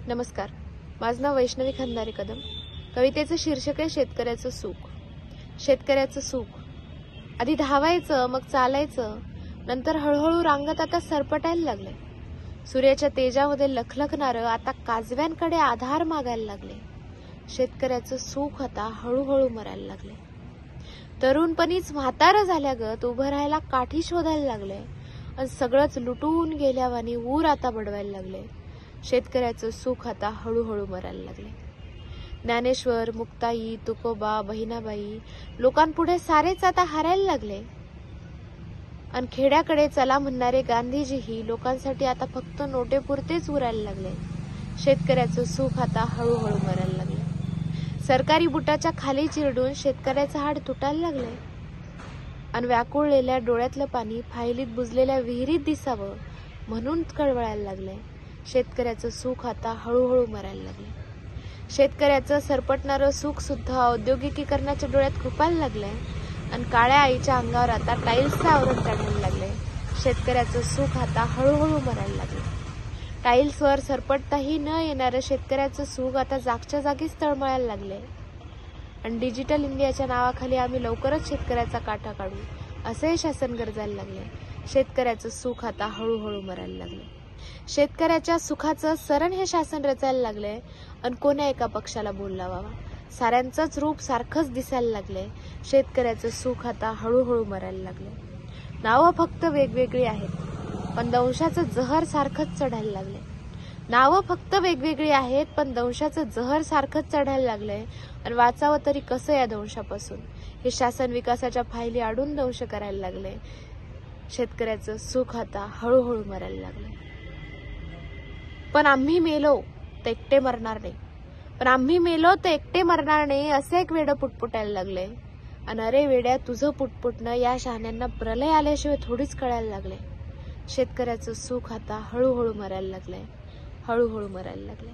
नमस्कार, माझं नाव वैष्णवी खंदारे कदम। कवितेचं शीर्षक आहे शेतकऱ्याचं सुख। शेतकऱ्याचं सुख आधी धावायचं, मग चालायचं, नंतर हळूहळू रांगत आता सरपटायला लागले। सूर्याच्या तेजामध्ये लखलखणारं आता काजव्यांकडे आधार मागायला लागले। शेतकऱ्याचं सुख आता हळूहळू मरायला लागले। तरुणपणीच म्हातारं झाल्यागत उभं राहायला काठी शोधायला लागले आणि सगळंच लुटून गेल्यावानी ऊर आता बडवायला लागले। शेतकऱ्याचं सुख आता हळूहळू मरायला लागले। ज्ञानेश्वर, मुक्ताई, तुकोबा, बहिणाबाई लोकांपुढे सारेच आता हारायला लागले आणि खेड्याकडे चला म्हणणारे गांधीजीही लोकांसाठी आता फक्त नोटेपुरतेच उरायला लागले। शेतकऱ्याचं सुख आता हळूहळू मरायला लागले। सरकारी बुटाच्या खाली चिरडून शेतकऱ्याचं हाड तुटायला लागले आणि व्याकुळलेल्या डोळ्यातलं पाणी फायलीत बुजलेल्या विहिरीत दिसावं म्हणून कळवळायला लागले। शेतकऱ्याचं सुख आता हळूहळू मरायला लागले। शेतकऱ्याचं सरपटणारं सुख सुद्धा औद्योगिकीकरणाच्या डोळ्यात खुपायला लागले आणि काळ्या आईच्या अंगावर आता टाईल्सचं आवरण चढायला लागले। शेतकऱ्याचं सुख आता हळूहळू मरायला लागले। टाईल्सवर सरपटताही न येणारं शेतकऱ्याचं सुख आता जागच्या जागीच तळमळायला लागले आणि डिजिटल इंडियाच्या नावाखाली आम्ही लवकरच शेतकऱ्याचा काटा काढू असे शासन गरजायला लागले। शेतकऱ्याचं सुख आता हळूहळू मरायला लागले। शेतकऱ्याच्या सुखाचं सरण हे शासन रचायला लागले आणि कोण्या एका पक्षाला बोल लावावा, साऱ्यांचंच रूप सारखंच दिसायला लागले। शेतकऱ्याचं सुख आता हळूहळू मरायला लागले। नावं फक्त वेगवेगळी आहेत पण दंशाचं जहर सारखंच चढायला लागले। नावं फक्त वेगवेगळी आहेत पण दंशाचं जहर सारखंच चढायला लागले आणि वाचावं तरी कसं या दंशापासून हे शासन विकासाच्या फायली आडून दंश करायला लागले। शेतकऱ्याचं सुख आता हळूहळू मरायला लागले। पण आम्ही मेलो तर एकटे मरणार नाही, पण आम्ही मेलो तर एकटे मरणार नाही असे एक वेडं पुटपुटायला लागले आणि अरे वेड्या तुझं पुटपुटणं या शहाण्यांना प्रलय आल्याशिवाय थोडीच कळायला लागले। शेतकऱ्याचं सुख आता हळूहळू मरायला लागले, हळूहळू मरायला लागले।